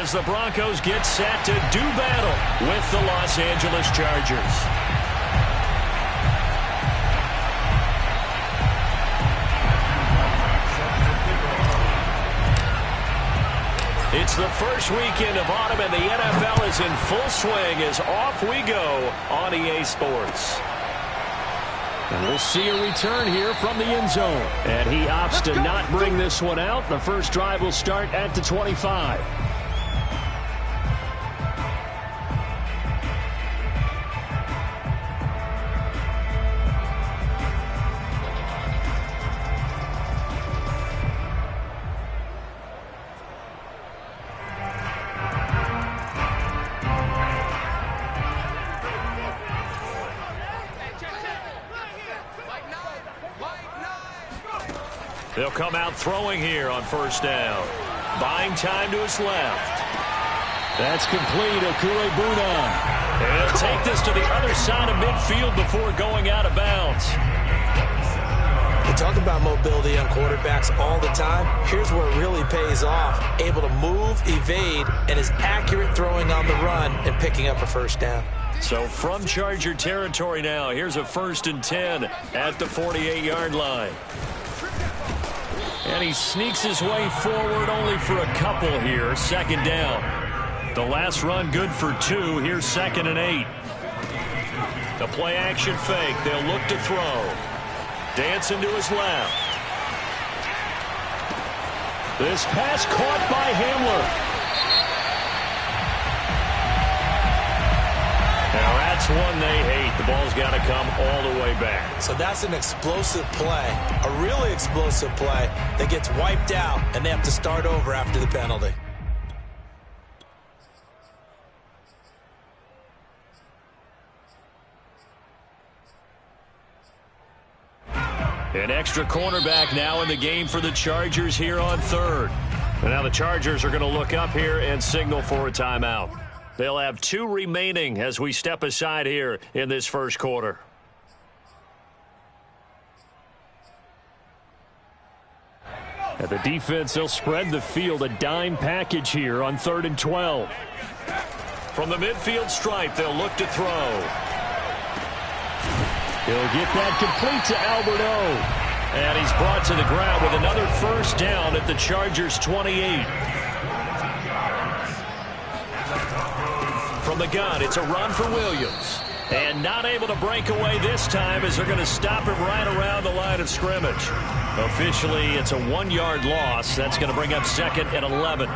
as the Broncos get set to do battle with the Los Angeles Chargers. It's the first weekend of autumn, and the NFL is in full swing as off we go on EA Sports. And we'll see a return here from the end zone. And he opts to not bring this one out. The first drive will start at the 25. They'll come out throwing here on first down. Buying time to his left. That's complete. Okwuegbunam. And he'll take this to the other side of midfield before going out of bounds. We talk about mobility on quarterbacks all the time. Here's where it really pays off. Able to move, evade, and is accurate throwing on the run and picking up a first down. So from Charger territory now, here's a 1st and 10 at the 48-yard line. And he sneaks his way forward only for a couple here. Second down. The last run good for 2. Here's 2nd and 8. The play action fake. They'll look to throw. Dancing to his left. This pass caught by Hamler. Now that's one they hate. The ball's got to come all the way back. So that's an explosive play, a really explosive play that gets wiped out, and they have to start over after the penalty. An extra cornerback now in the game for the Chargers here on 3rd. And now the Chargers are going to look up here and signal for a timeout. They'll have 2 remaining as we step aside here in this first quarter. At the defense, they'll spread the field, a dime package here on 3rd and 12. From the midfield stripe, they'll look to throw. He'll get that complete to Albert O. And he's brought to the ground with another first down at the Chargers' 28. From the gun, it's a run for Williams. And not able to break away this time as they're going to stop him right around the line of scrimmage. Officially, it's a 1-yard loss. That's going to bring up 2nd and 11.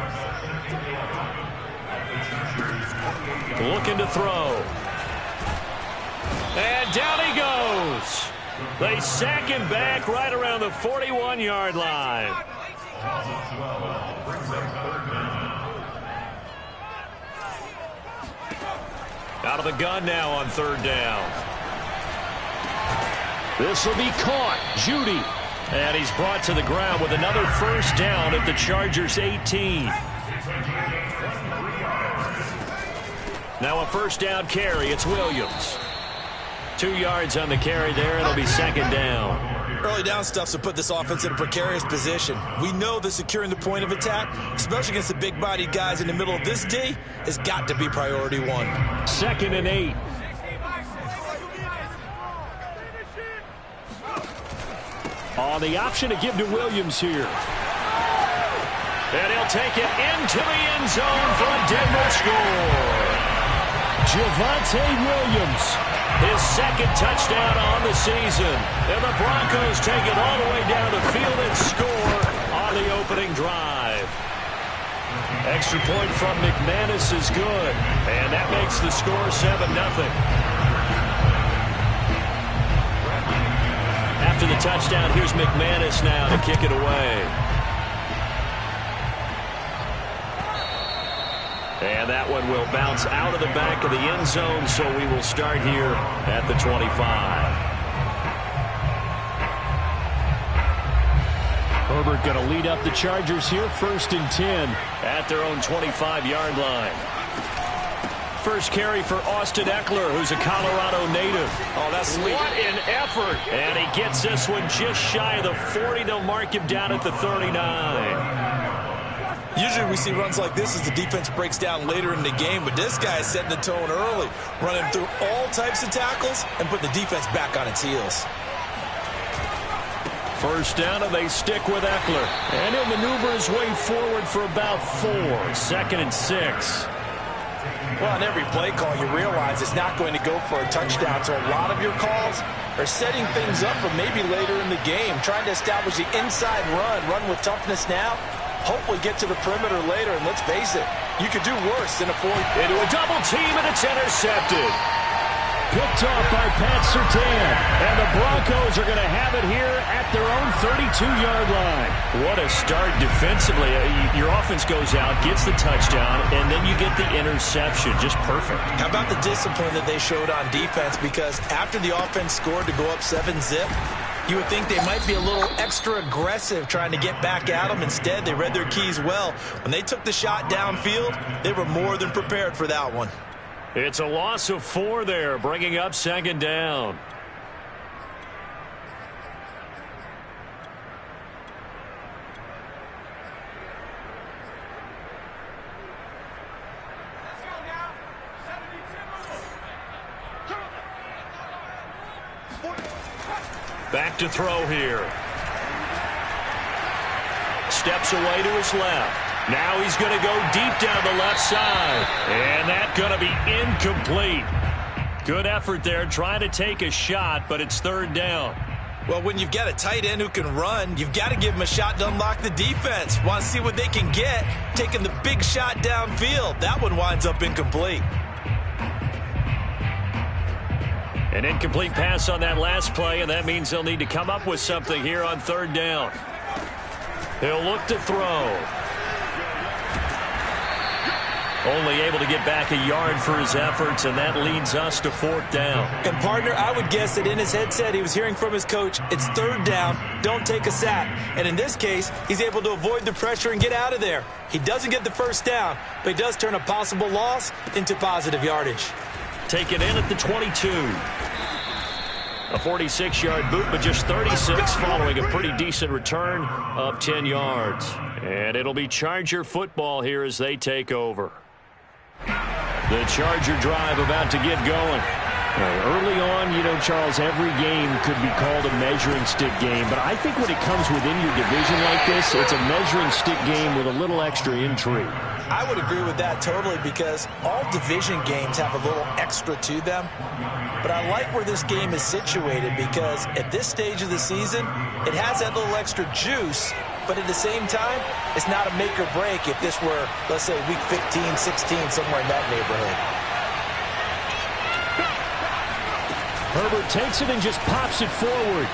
Looking to throw. And down he goes. They sack him back right around the 41-yard line. Out of the gun now on 3rd down. This will be caught. Judy. And he's brought to the ground with another first down at the Chargers' 18. Now a first down carry. It's Williams. 2 yards on the carry there. It'll be 2nd down. Early down stuff to put this offense in a precarious position. We know that securing the point of attack, especially against the big-bodied guys in the middle of this D, has got to be priority 1. 2nd and 8. On the option to give to Williams here. And he'll take it into the end zone for a Denver score. Javonte Williams, his 2nd touchdown on the season. And the Broncos take it all the way down the field and score on the opening drive. Extra point from McManus is good. And that makes the score 7-0. After the touchdown, here's McManus now to kick it away. And that one will bounce out of the back of the end zone, so we will start here at the 25. Herbert going to lead up the Chargers here, 1st and 10 at their own 25-yard line. First carry for Austin Eckler, who's a Colorado native. Oh, that's sweet. What an effort. And he gets this one just shy of the 40. They'll mark him down at the 39. Usually we see runs like this as the defense breaks down later in the game, but this guy is setting the tone early, running through all types of tackles and putting the defense back on its heels. First down, and they stick with Eckler. And he'll maneuver his way forward for about 4. 2nd and 6. Well, on every play call, you realize it's not going to go for a touchdown, so a lot of your calls are setting things up for maybe later in the game, trying to establish the inside run with toughness now, hopefully get to the perimeter later, and let's face it, you could do worse than a 4. Into a double team, and it's intercepted. Picked off by Pat Surtain. And the Broncos are going to have it here at their own 32-yard line. What a start defensively. Your offense goes out, gets the touchdown, and then you get the interception. Just perfect. How about the discipline that they showed on defense? Because after the offense scored to go up 7-zip, you would think they might be a little extra aggressive trying to get back at them. Instead, they read their keys well. When they took the shot downfield, they were more than prepared for that one. It's a loss of 4 there, bringing up 2nd down. Back to throw here. Steps away to his left. Now he's going to go deep down the left side. And that's going to be incomplete. Good effort there trying to take a shot, but it's 3rd down. Well, when you've got a tight end who can run, you've got to give him a shot to unlock the defense. Want to see what they can get, taking the big shot downfield. That one winds up incomplete. An incomplete pass on that last play, and that means they'll need to come up with something here on 3rd down. He'll look to throw. Only able to get back a yard for his efforts, and that leads us to 4th down. And, partner, I would guess that in his headset he was hearing from his coach, it's 3rd down, don't take a sack. And in this case, he's able to avoid the pressure and get out of there. He doesn't get the 1st down, but he does turn a possible loss into positive yardage. Take it in at the 22. A 46-yard boot, but just 36 following a pretty decent return of 10 yards. And it'll be Charger football here as they take over. The Charger drive about to get going. Early on, you know, Charles, every game could be called a measuring stick game. But I think when it comes within your division like this, it's a measuring stick game with a little extra intrigue. I would agree with that totally because all division games have a little extra to them. But I like where this game is situated because at this stage of the season, it has that little extra juice. But at the same time, it's not a make or break if this were, let's say, week 15, 16, somewhere in that neighborhood. Herbert takes it and just pops it forward.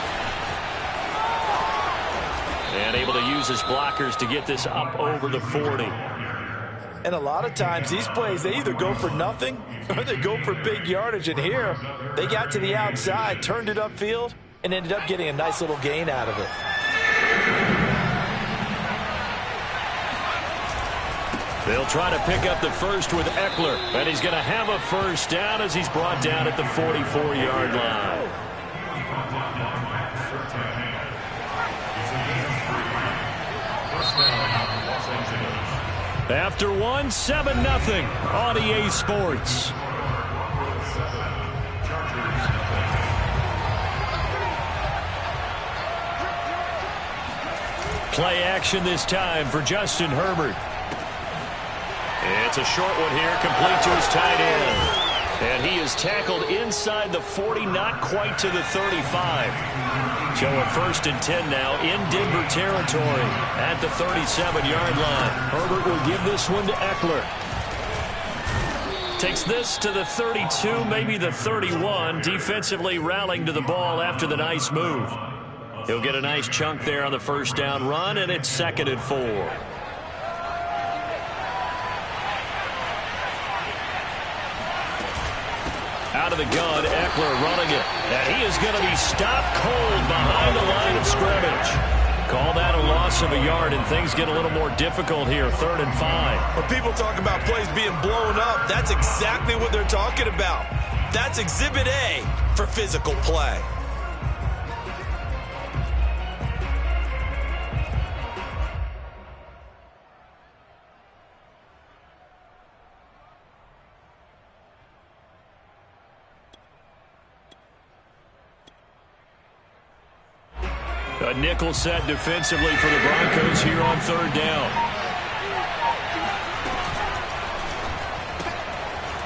And able to use his blockers to get this up over the 40. And a lot of times, these plays, they either go for nothing or they go for big yardage. And here, they got to the outside, turned it upfield, and ended up getting a nice little gain out of it. They'll try to pick up the first with Eckler, and he's going to have a 1st down as he's brought down at the 44-yard line. After one, 7-0 on EA Sports. Play action this time for Justin Herbert. It's a short one here, complete to his tight end. And he is tackled inside the 40, not quite to the 35. So a 1st and 10 now in Denver territory at the 37-yard line. Herbert will give this one to Eckler. Takes this to the 32, maybe the 31, defensively rallying to the ball after the nice move. He'll get a nice chunk there on the 1st down run, and it's 2nd and 4. Out of the gun, Eckler running it. And he is going to be stopped cold behind the line of scrimmage. Call that a loss of a yard, and things get a little more difficult here, 3rd and 5. When people talk about plays being blown up, that's exactly what they're talking about. That's Exhibit A for physical play. A nickel set defensively for the Broncos here on third down.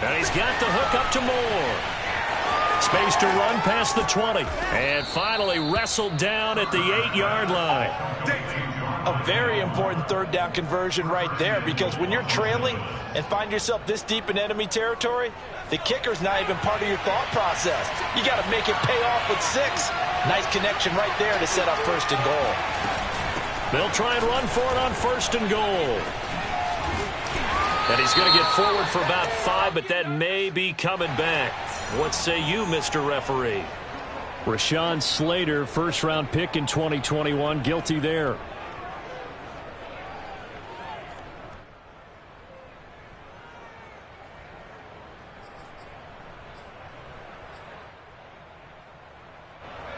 And he's got the hook up to Moore. Space to run past the 20. And finally wrestled down at the 8-yard line. A very important third down conversion right there, because when you're trailing and find yourself this deep in enemy territory, the kicker's not even part of your thought process. You got to make it pay off with 6. Nice connection right there to set up first and goal. They'll try and run for it on first and goal. And he's going to get forward for about 5, but that may be coming back. What say you, Mr. Referee? Rashawn Slater, first-round pick in 2021, guilty there.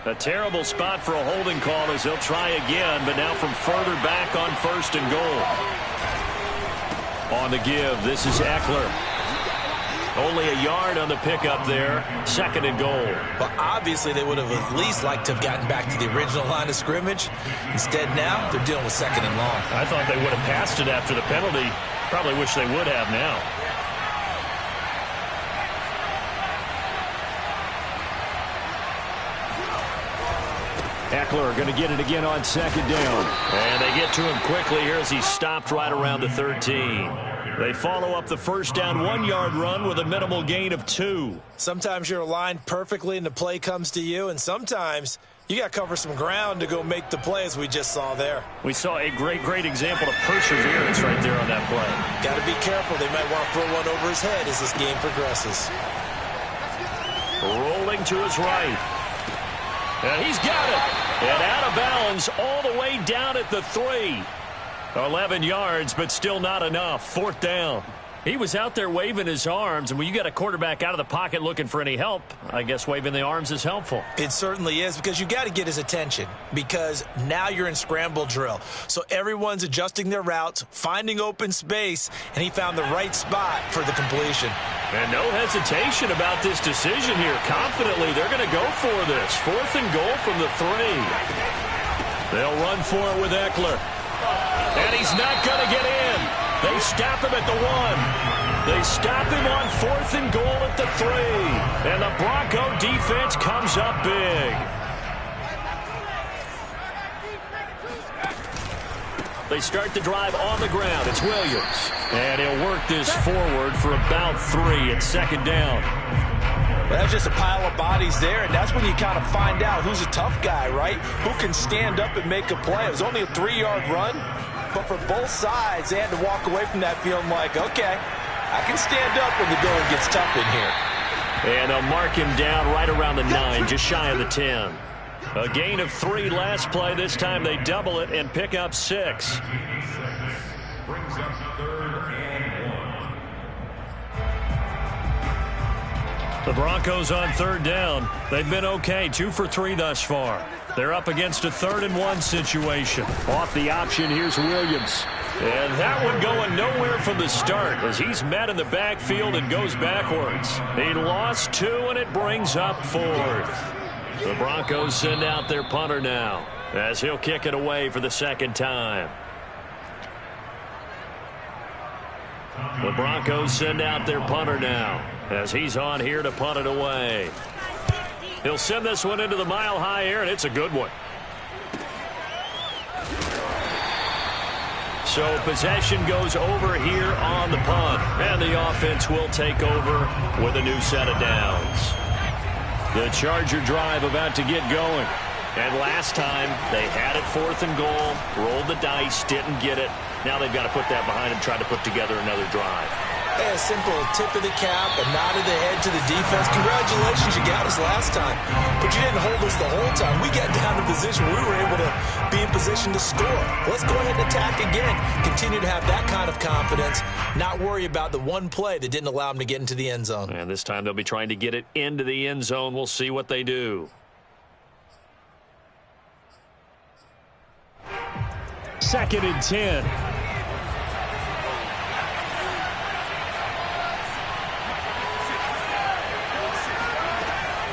A terrible spot for a holding call as they'll try again, but now from further back on first and goal. On the give, this is Eckler. Only a yard on the pickup there. Second and goal. But obviously they would have at least liked to have gotten back to the original line of scrimmage. Instead now, they're dealing with second and long. I thought they would have passed it after the penalty. Probably wish they would have now. Eckler going to get it again on second down. And they get to him quickly here as he stopped right around the 13. They follow up the first down 1-yard run with a minimal gain of 2. Sometimes you're aligned perfectly and the play comes to you, and sometimes you got to cover some ground to go make the play, as we just saw there. We saw a great example of perseverance right there on that play. Got to be careful. They might want to throw one over his head as this game progresses. Rolling to his right. And he's got it. And out of bounds all the way down at the 3. 11 yards, but still not enough. Fourth down. He was out there waving his arms, and when you got a quarterback out of the pocket looking for any help, I guess waving the arms is helpful. It certainly is, because you got to get his attention, because now you're in scramble drill. So everyone's adjusting their routes, finding open space, and he found the right spot for the completion. And no hesitation about this decision here. Confidently, they're going to go for this. Fourth and goal from the 3. They'll run for it with Eckler. And he's not going to get in. They stop him at the 1. They stop him on fourth and goal at the 3. And the Bronco defense comes up big. They start the drive on the ground. It's Williams. And he'll work this forward for about 3 at second down. Well, that's just a pile of bodies there, and that's when you kind of find out who's a tough guy, right? Who can stand up and make a play. It was only a 3-yard run, but for both sides, they had to walk away from that feeling like, okay, I can stand up when the going gets tough in here. And they'll mark him down right around the 9, just shy of the 10. A gain of 3 last play. This time they double it and pick up 6. Brings up third and 1. The Broncos on third down. They've been okay, 2 for 3 thus far. They're up against a 3rd and 1 situation. Off the option, here's Williams. And that one going nowhere from the start as he's met in the backfield and goes backwards. He lost 2, and it brings up 4th. The Broncos send out their punter now as he'll kick it away for the second time. The Broncos send out their punter now as he's on here to punt it away. He'll send this one into the mile-high air, and it's a good one. So possession goes over here on the punt, and the offense will take over with a new set of downs. The Charger drive about to get going. And last time, they had it 4th and goal, rolled the dice, didn't get it. Now they've got to put that behind them, try to put together another drive. A simple tip of the cap, a nod of the head to the defense. Congratulations, you got us last time. But you didn't hold us the whole time. We got down to position where we were able to be in position to score. Let's go ahead and attack again. Continue to have that kind of confidence. Not worry about the one play that didn't allow them to get into the end zone. And this time they'll be trying to get it into the end zone. We'll see what they do. Second and 10.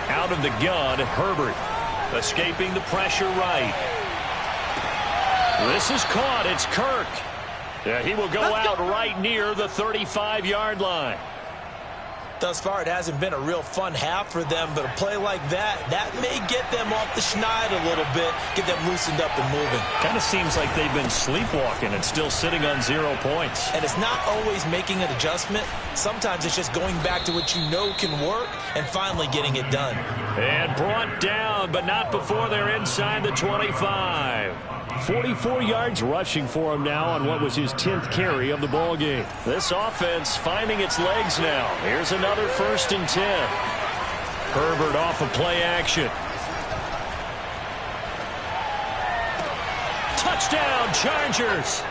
Out of the gun, Herbert escaping the pressure right. This is caught. It's Kirk. Yeah, he will go out right near the 35-yard line. Thus far, it hasn't been a real fun half for them, but a play like that may get them off the schneid a little bit, get them loosened up and moving. Kind of seems like they've been sleepwalking and still sitting on 0 points. And it's not always making an adjustment. Sometimes it's just going back to what you know can work and finally getting it done. And brought down, but not before they're inside the 25. 44 yards rushing for him now on what was his 10th carry of the ball game. This offense finding its legs now. Here's another 1st and 10. Herbert off of play action. Touchdown, Chargers.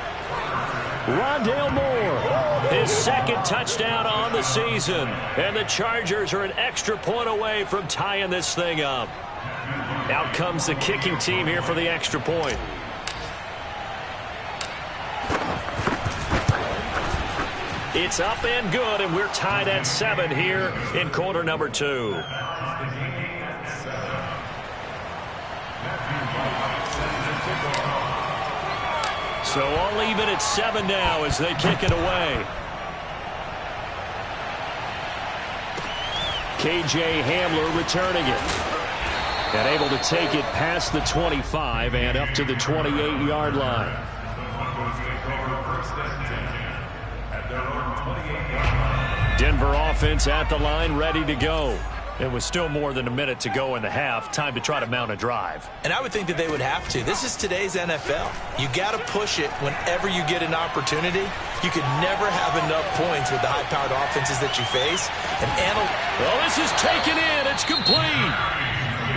Rondale Moore, his 2nd touchdown on the season. And the Chargers are an extra point away from tying this thing up. Out comes the kicking team here for the extra point. It's up and good, and we're tied at 7 here in quarter number 2. So all even at 7 now as they kick it away. KJ Hamler returning it. And able to take it past the 25 and up to the 28-yard line. Denver offense at the line, ready to go. It was still more than a minute to go in the half. Time to try to mount a drive. And I would think that they would have to. This is today's NFL. You got to push it whenever you get an opportunity. You could never have enough points with the high-powered offenses that you face. Well, this is taken in. It's complete.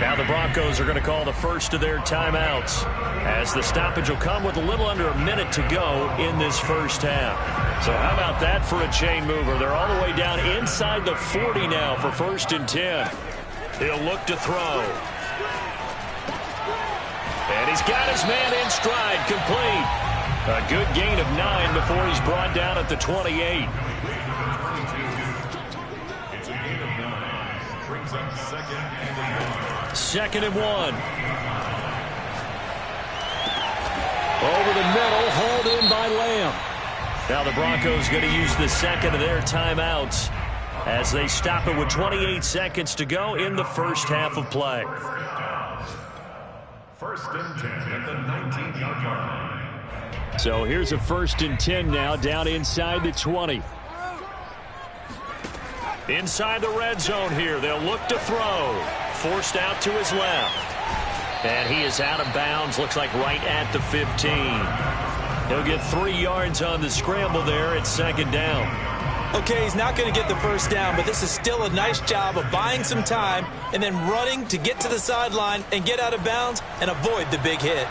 Now the Broncos are going to call the first of their timeouts, as the stoppage will come with a little under a minute to go in this first half. So how about that for a chain mover? They're all the way down inside the 40 now for 1st and 10. He'll look to throw. And he's got his man in stride, complete. A good gain of 9 before he's brought down at the 28. It's a gain of 9. Brings up 2nd and 1. 2nd and 1. Over the middle, hauled in by Lamb. Now the Broncos going to use the 2nd of their timeouts as they stop it with 28 seconds to go in the first half of play. 1st and 10 at the 19-yard line. So here's a 1st and 10 now down inside the 20. Inside the red zone here. They'll look to throw. Forced out to his left. And he is out of bounds. Looks like right at the 15. He'll get 3 yards on the scramble there at 2nd down. Okay, he's not going to get the first down, but this is still a nice job of buying some time and then running to get to the sideline and get out of bounds and avoid the big hit.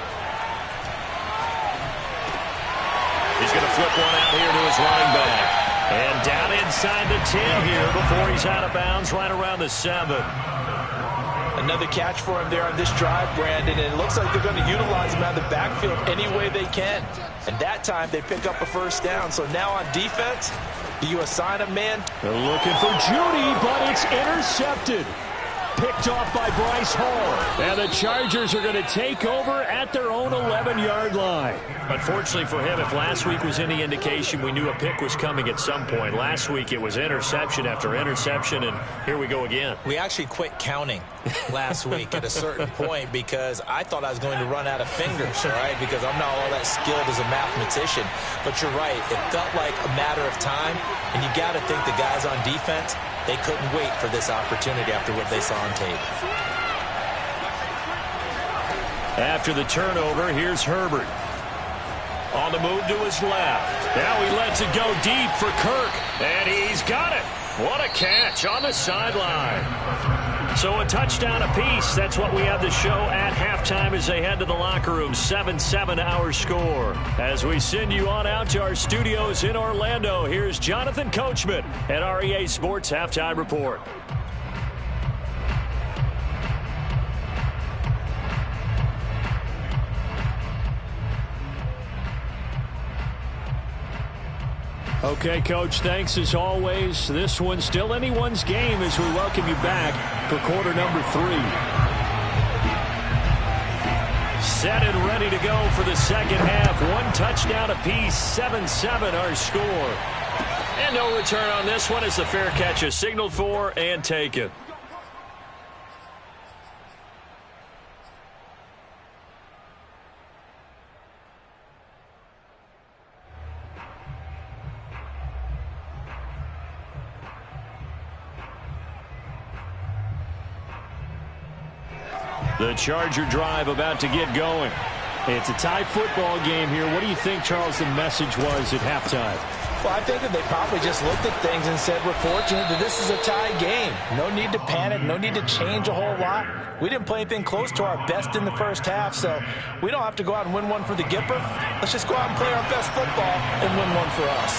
He's going to flip one out here to his running back. And down inside the 10 here before he's out of bounds right around the 7. Another catch for him there on this drive, Brandon, and it looks like they're going to utilize him out of the backfield any way they can. And that time they pick up a first down. So now on defense, do you assign a man? They're looking for Judy, but it's intercepted. Picked off by Bryce Hall. And the Chargers are going to take over at their own 11-yard line. Unfortunately for him, if last week was any indication, we knew a pick was coming at some point. Last week it was interception after interception, and here we go again. We actually quit counting last week at a certain point because I thought I was going to run out of fingers, all right, because I'm not all that skilled as a mathematician. But you're right. It felt like a matter of time, and you got to think the guys on defense, they couldn't wait for this opportunity after what they saw on tape. After the turnover, here's Herbert. On the move to his left. Now he lets it go deep for Kirk. And he's got it. What a catch on the sideline. So a touchdown apiece. That's what we have to show at halftime as they head to the locker room. 7-7 our score. As we send you on out to our studios in Orlando, here's Jonathan Coachman at REA Sports Halftime Report. Okay, Coach, thanks as always. This one's still anyone's game as we welcome you back for quarter number 3. set and ready to go for the second half. One touchdown apiece, 7-7 our score. And no return on this one as the fair catch is signaled for and taken. The Charger drive about to get going. It's a tie football game here. What do you think, Charles, the message was at halftime? Well, I think that they probably just looked at things and said, we're fortunate that this is a tie game. No need to panic. No need to change a whole lot. We didn't play anything close to our best in the first half, so we don't have to go out and win one for the Gipper. Let's just go out and play our best football and win one for us.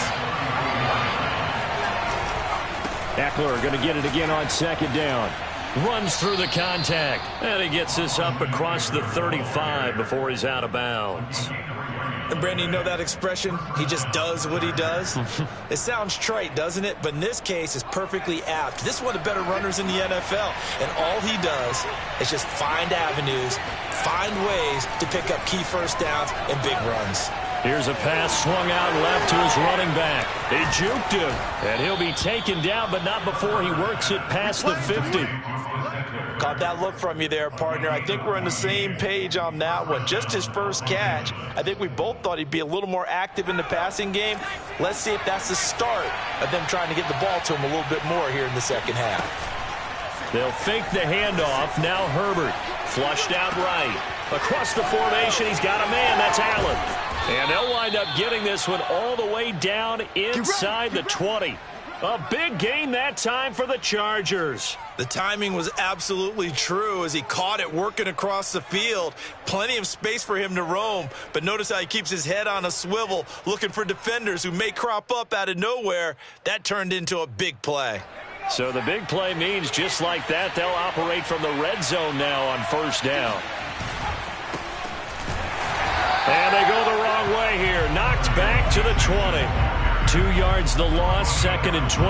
Eckler going to get it again on second down. Runs through the contact. And he gets this up across the 35 before he's out of bounds. And Brandon, you know that expression? He just does what he does? It sounds trite, doesn't it? But in this case, it's perfectly apt. This is one of the better runners in the NFL. And all he does is just find avenues, find ways to pick up key first downs and big runs. Here's a pass swung out left to his running back. He juked him, and he'll be taken down, but not before he works it past the 50. Caught that look from you there, partner. I think we're on the same page on that one. Just his first catch. I think we both thought he'd be a little more active in the passing game. Let's see if that's the start of them trying to get the ball to him a little bit more here in the second half. They'll fake the handoff. Now Herbert flushed out right. Across the formation, he's got a man. That's Allen. And they'll wind up getting this one all the way down inside the 20. A big gain that time for the Chargers. The timing was absolutely true as he caught it working across the field. Plenty of space for him to roam, but notice how he keeps his head on a swivel looking for defenders who may crop up out of nowhere. That turned into a big play. So the big play means just like that, they'll operate from the red zone now on first down. And they go the wrong way here. Knocked back to the 20. 2 yards the loss, second and 12.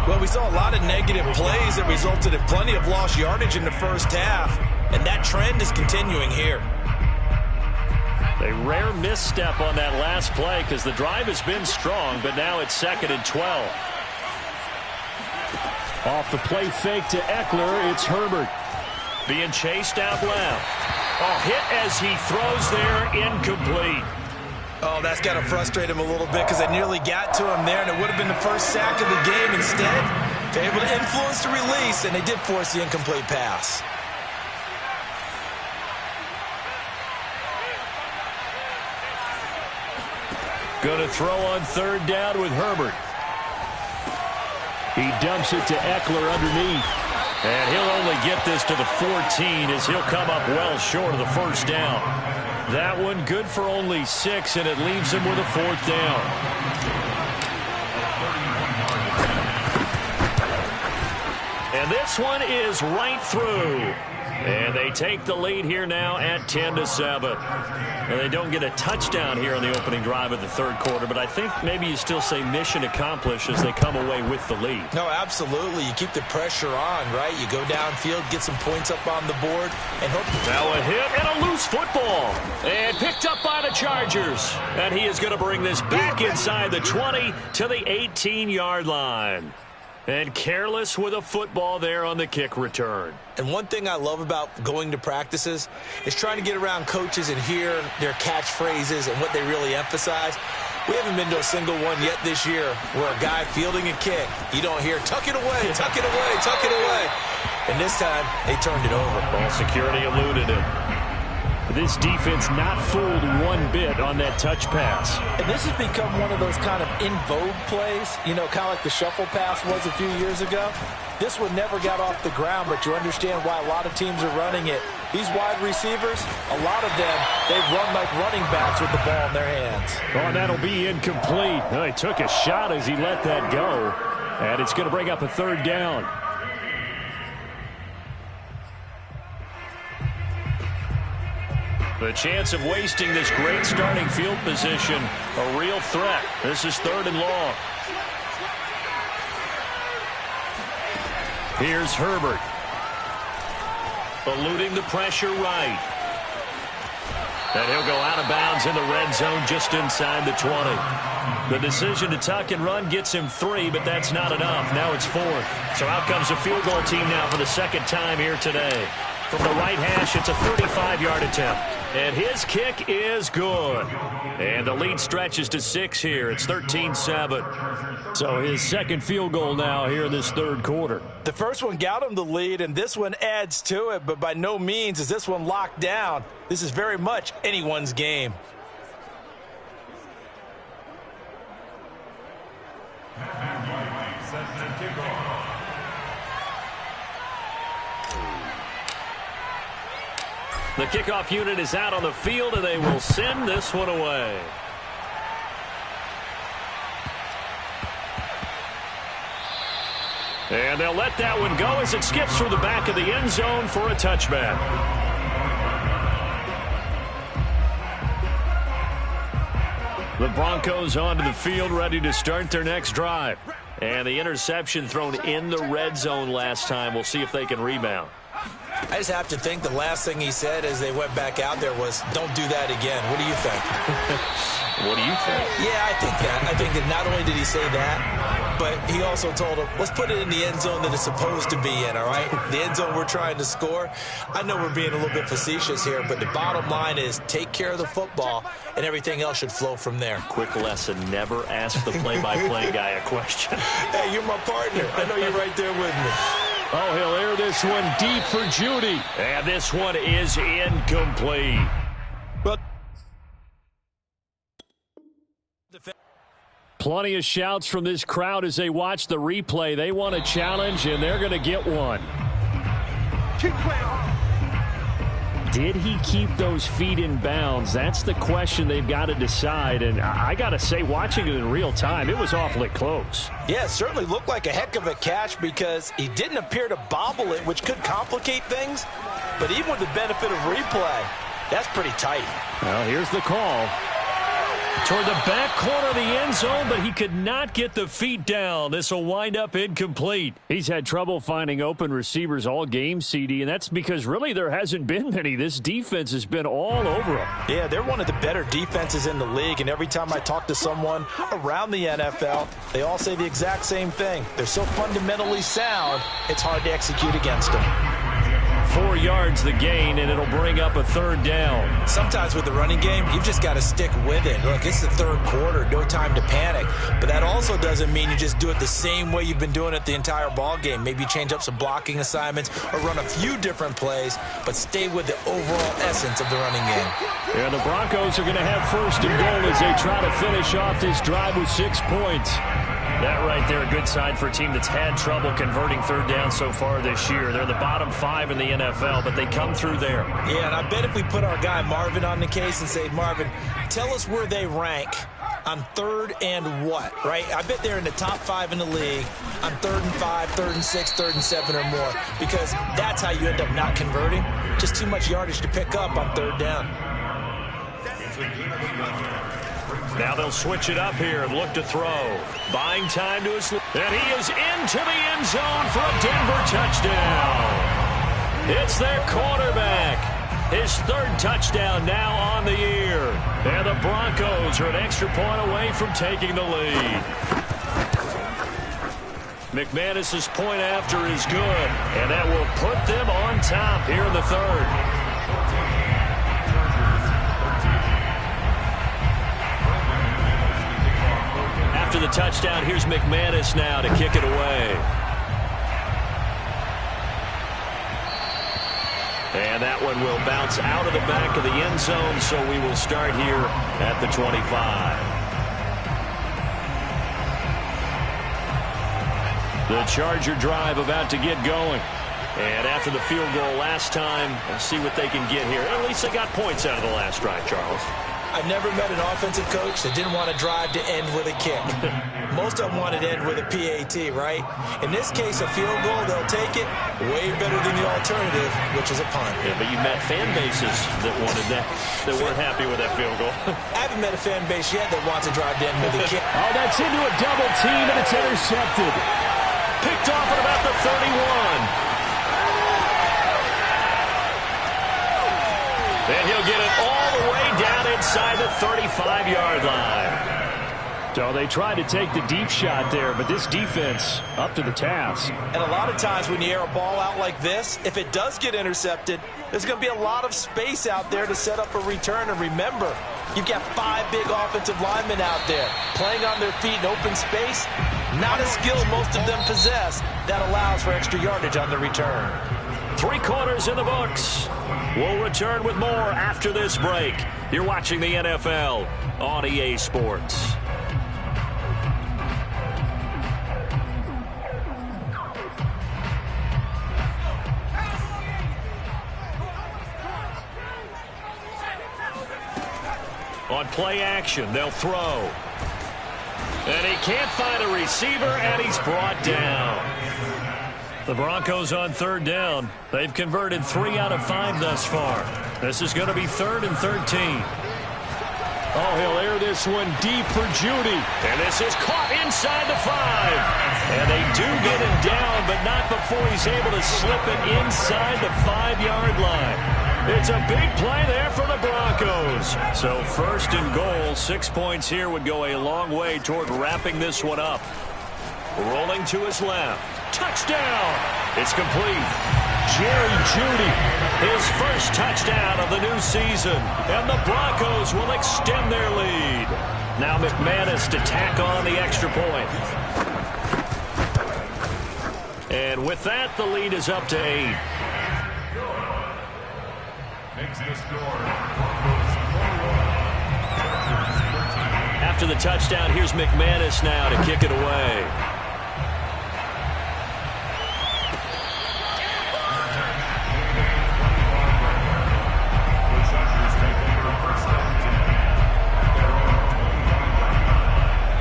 Well, we saw a lot of negative plays that resulted in plenty of lost yardage in the first half, and that trend is continuing here. A rare misstep on that last play because the drive has been strong, but now it's second and 12. Off the play fake to Eckler, it's Herbert. Being chased out left. A hit as he throws there, incomplete. Oh, that's got to frustrate him a little bit because they nearly got to him there, and it would have been the first sack of the game. Instead, they're able to influence the release, and they did force the incomplete pass. Going to throw on third down with Herbert. He dumps it to Eckler underneath. And he'll only get this to the 14 as he'll come up well short of the first down. That one good for only 6, and it leaves him with a fourth down. And this one is right through. And they take the lead here now at 10-7. And they don't get a touchdown here on the opening drive of the third quarter, but I think maybe you still say mission accomplished as they come away with the lead. No, absolutely. You keep the pressure on, right? You go downfield, get some points up on the board, and hope. Now a hit and a loose football. And picked up by the Chargers. And he is going to bring this back inside the 20 to the 18-yard line. And careless with a football there on the kick return. And one thing I love about going to practices is trying to get around coaches and hear their catchphrases and what they really emphasize. We haven't been to a single one yet this year where a guy fielding a kick, you don't hear, tuck it away, tuck it away, tuck it away. And this time, they turned it over. Ball security eluded him. This defense not fooled one bit on that touch pass. And this has become one of those kind of in vogue plays, you know, kind of like the shuffle pass was a few years ago. This one never got off the ground, but you understand why a lot of teams are running it. These wide receivers, a lot of them, they run like running backs with the ball in their hands. Oh, and that'll be incomplete. Well, he took a shot as he let that go. And it's going to bring up a third down. The chance of wasting this great starting field position, a real threat. This is third and long. Here's Herbert. Eluding the pressure right. And he'll go out of bounds in the red zone just inside the 20. The decision to tuck and run gets him 3, but that's not enough. Now it's 4th. So out comes a field goal team now for the second time here today. From the right hash, it's a 35-yard attempt. And his kick is good. And the lead stretches to 6 here. It's 13-7. So his second field goal now here in this third quarter. The first one got him the lead, and this one adds to it, but by no means is this one locked down. This is very much anyone's game. The kickoff unit is out on the field, and they will send this one away. And they'll let that one go as it skips through the back of the end zone for a touchback. The Broncos onto the field, ready to start their next drive. And the interception thrown in the red zone last time. We'll see if they can rebound. I just have to think the last thing he said as they went back out there was, don't do that again. What do you think? What do you think? Yeah, I think that. I think that not only did he say that, but he also told him, let's put it in the end zone that it's supposed to be in, all right? The end zone we're trying to score. I know we're being a little bit facetious here, but the bottom line is take care of the football, and everything else should flow from there. Quick lesson, never ask the play-by-play guy a question. Hey, you're my partner. I know you're right there with me. Oh, he'll air this one deep for Judy. And this one is incomplete. But plenty of shouts from this crowd as they watch the replay. They want a challenge, and they're going to get one. Did he keep those feet in bounds? That's the question they've got to decide. And I got to say, watching it in real time, it was awfully close. yeah, it certainly looked like a heck of a catch because he didn't appear to bobble it, which could complicate things. But even with the benefit of replay, that's pretty tight. Well, here's the call. Toward the back corner of the end zone, but he could not get the feet down. This will wind up incomplete. He's had trouble finding open receivers all game, CD, and that's because really there hasn't been many. This defense has been all over him. Yeah, they're one of the better defenses in the league, and every time I talk to someone around the NFL, they all say the exact same thing. They're so fundamentally sound, it's hard to execute against them. 4 yards the gain, and it'll bring up a third down. Sometimes with the running game, you've just got to stick with it. Look, it's the third quarter, no time to panic. But that also doesn't mean you just do it the same way you've been doing it the entire ball game. Maybe change up some blocking assignments or run a few different plays, but stay with the overall essence of the running game. And the Broncos are going to have first and goal as they try to finish off this drive with 6 points. That right there, a good sign for a team that's had trouble converting third down so far this year. They're the bottom 5 in the NFL, but they come through there. Yeah, and I bet if we put our guy Marvin on the case and say, Marvin, tell us where they rank on third and what, right? I bet they're in the top 5 in the league on 3rd and 5, 3rd and 6, 3rd and 7 or more, because that's how you end up not converting. Just too much yardage to pick up on third down. Now they'll switch it up here and look to throw. Buying time to his... And he is into the end zone for a Denver touchdown. It's their quarterback. His third touchdown now on the year. And the Broncos are an extra point away from taking the lead. McManus's point after is good. And that will put them on top here in the third. After the touchdown, here's McManus now to kick it away. And that one will bounce out of the back of the end zone, so we will start here at the 25. The Charger drive about to get going. And after the field goal last time, let's see what they can get here. At least they got points out of the last drive, Charles. I've never met an offensive coach that didn't want to drive to end with a kick. Most of them wanted to end with a PAT, right? In this case, a field goal, they'll take it way better than the alternative, which is a punt. Yeah, but you met fan bases that wanted that, that weren't happy with that field goal. I haven't met a fan base yet that wants to drive to end with a kick. Oh, that's into a double team, and it's intercepted. Picked off at about the 31. And he'll get it all the way down inside the 35-yard line. So they tried to take the deep shot there, but this defense up to the task. And a lot of times when you air a ball out like this, if it does get intercepted, there's going to be a lot of space out there to set up a return. And remember, you've got 5 big offensive linemen out there playing on their feet in open space. Not a skill most of them possess that allows for extra yardage on the return. 3 quarters in the books. We'll return with more after this break. You're watching the NFL on EA Sports. On play action, they'll throw. And he can't find a receiver, and he's brought down. The Broncos on 3rd down. They've converted 3 out of 5 thus far. This is going to be 3rd and 13. Oh, he'll air this one deep for Judy. And this is caught inside the 5. And they do get him down, but not before he's able to slip it inside the 5-yard line. It's a big play there for the Broncos. So 1st and goal, 6 points here would go a long way toward wrapping this one up. Rolling to his left. Touchdown. It's complete. Jerry Judy. His first touchdown of the new season. And the Broncos will extend their lead. Now McManus to tack on the extra point. And with that, the lead is up to 8. After the touchdown, here's McManus now to kick it away.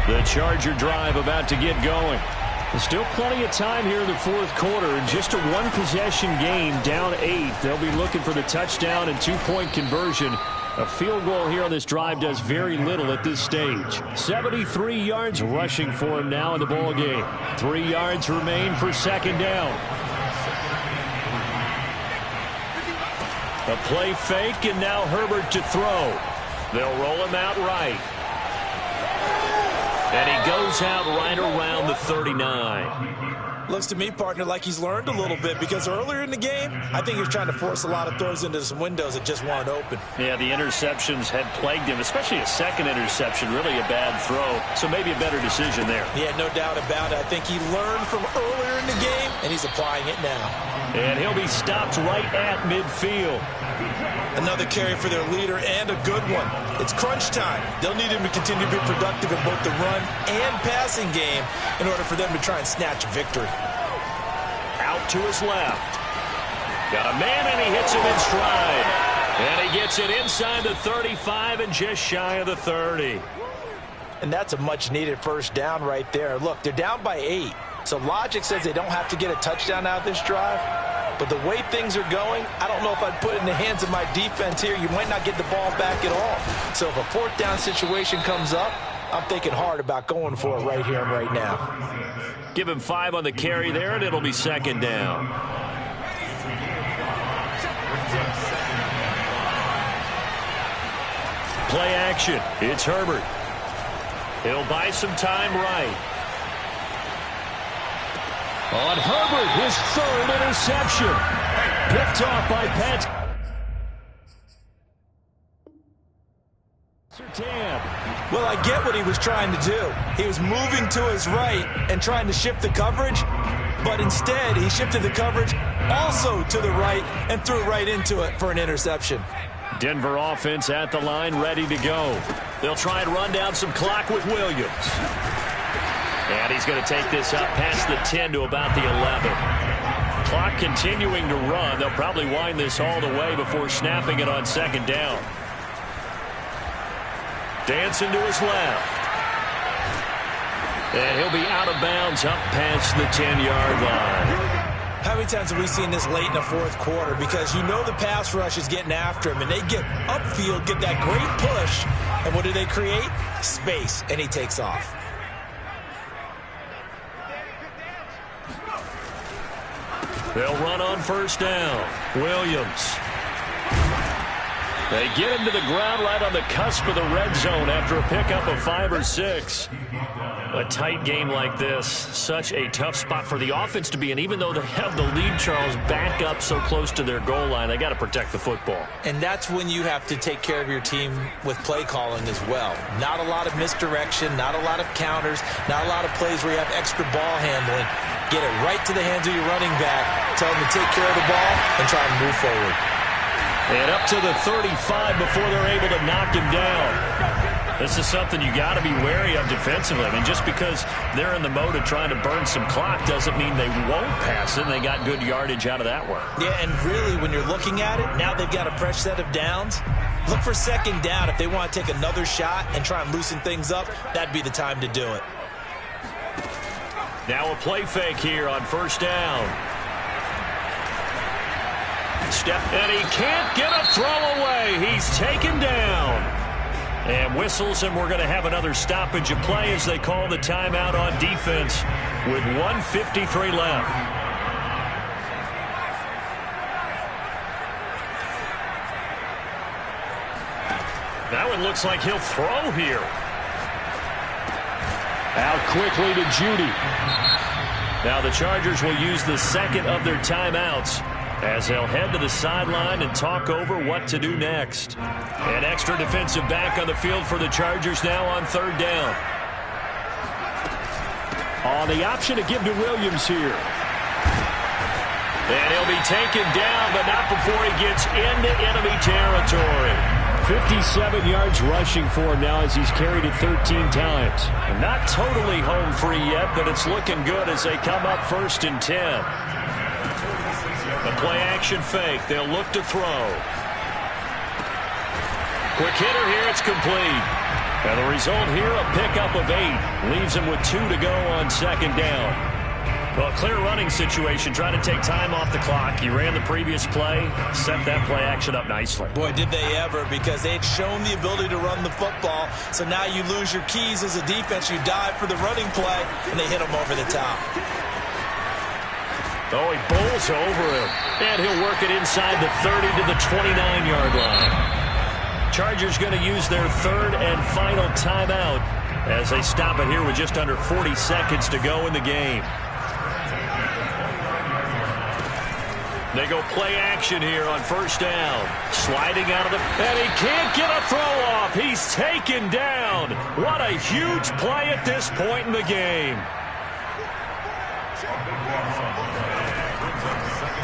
The Charger drive about to get going. There's still plenty of time here in the 4th quarter. Just a 1-possession game, down 8. They'll be looking for the touchdown and 2-point conversion. A field goal here on this drive does very little at this stage. 73 yards rushing for him now in the ball game. 3 yards remain for 2nd down. A play fake, and now Herbert to throw. They'll roll him out right. And he goes out right around the 39. Looks to me, partner, like he's learned a little bit, because earlier in the game, I think he was trying to force a lot of throws into some windows that just weren't open. Yeah, the interceptions had plagued him, especially a second interception, really a bad throw. So maybe a better decision there. Yeah, no doubt about it. I think he learned from earlier in the game, and he's applying it now. And he'll be stopped right at midfield. Another carry for their leader, and a good one. It's crunch time. They'll need him to continue to be productive in both the run and passing game in order for them to try and snatch a victory. Out to his left. Got a man, and he hits him in stride. And he gets it inside the 35 and just shy of the 30. And that's a much-needed first down right there. Look, they're down by 8. So logic says they don't have to get a touchdown out of this drive. But the way things are going, I don't know if I'd put it in the hands of my defense here. You might not get the ball back at all. So if a 4th down situation comes up, I'm thinking hard about going for it right here and right now. Give him 5 on the carry there, and it'll be 2nd down. Play action. It's Herbert. He'll buy some time right. On Herbert, his 3rd interception. Picked off by Pat. Well, I get what he was trying to do. He was moving to his right and trying to shift the coverage, but instead he shifted the coverage also to the right and threw right into it for an interception. Denver offense at the line, ready to go. They'll try and run down some clock with Williams. And he's going to take this up past the 10 to about the 11. Clock continuing to run. They'll probably wind this all the way before snapping it on 2nd down. Dancing to his left. And he'll be out of bounds up past the 10-yard line. How many times have we seen this late in the 4th quarter? Because you know the pass rush is getting after him, and they get upfield, get that great push, and what do they create? Space, and he takes off. They'll run on 1st down. Williams. They get him to the ground right on the cusp of the red zone after a pickup of 5 or 6. A tight game like this, such a tough spot for the offense to be in. Even though they have the lead, Charles, back up so close to their goal line, they got to protect the football. And that's when you have to take care of your team with play calling as well. Not a lot of misdirection, not a lot of counters, not a lot of plays where you have extra ball handling. Get it right to the hands of your running back, tell them to take care of the ball, and try and move forward. And up to the 35 before they're able to knock him down. This is something you got to be wary of defensively. I mean, just because they're in the mode of trying to burn some clock doesn't mean they won't pass it. And they got good yardage out of that one. Yeah, and really, when you're looking at it, now they've got a fresh set of downs. Look for second down. If they want to take another shot and try and loosen things up, that'd be the time to do it. Now a play fake here on first down. Step, and he can't get a throw away. He's taken down. And whistles, and we're going to have another stoppage of play as they call the timeout on defense with 1:53 left. That one looks like he'll throw here. Out quickly to Judy. Now the Chargers will use the second of their timeouts as they'll head to the sideline and talk over what to do next. An extra defensive back on the field for the Chargers now on third down. On the option to give to Williams here. And he'll be taken down, but not before he gets into enemy territory. 57 yards rushing for him now as he's carried it 13 times. And not totally home free yet, but it's looking good as they come up 1st and 10. A play-action fake. They'll look to throw. Quick hitter here. It's complete. And the result here, a pickup of 8. Leaves him with 2 to go on second down. Well, clear running situation. Trying to take time off the clock. He ran the previous play. Set that play action up nicely. Boy, did they ever, because they had shown the ability to run the football. So now you lose your keys as a defense. You dive for the running play, and they hit him over the top. Oh, he bowls over him. And he'll work it inside the 30 to the 29-yard line. Chargers going to use their third and final timeout as they stop it here with just under 40 seconds to go in the game. They go play action here on first down. Sliding out of the... And he can't get a throw off. He's taken down. What a huge play at this point in the game.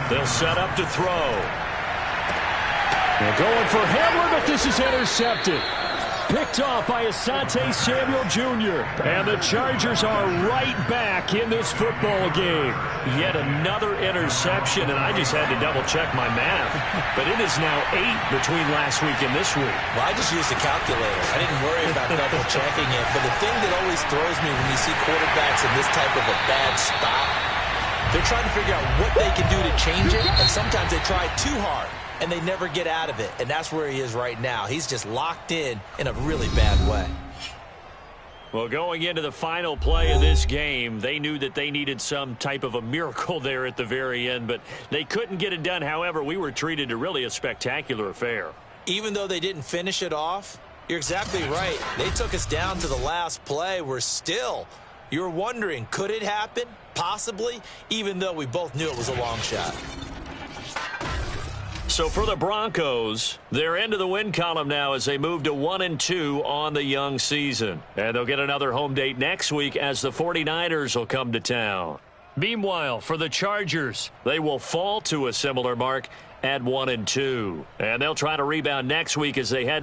They'll set up to throw. They're going for Hamler, but this is intercepted. Picked off by Asante Samuel Jr. And the Chargers are right back in this football game. Yet another interception, and I just had to double-check my math. But it is now 8 between last week and this week. Well, I just used a calculator. I didn't worry about double-checking it. But the thing that always throws me when you see quarterbacks in this type of a bad spot, they're trying to figure out what they can do to change it, and sometimes they try too hard, and they never get out of it. And that's where he is right now. He's just locked in a really bad way. Well, going into the final play of this game, they knew that they needed some type of a miracle there at the very end, but they couldn't get it done. However, we were treated to really a spectacular affair. Even though they didn't finish it off, you're exactly right. They took us down to the last play. You're wondering, could it happen? Possibly, even though we both knew it was a long shot. So for the Broncos, they're into the win column now as they move to 1-2 on the young season. And they'll get another home date next week as the 49ers will come to town. Meanwhile, for the Chargers, they will fall to a similar mark at 1-2. And they'll try to rebound next week as they head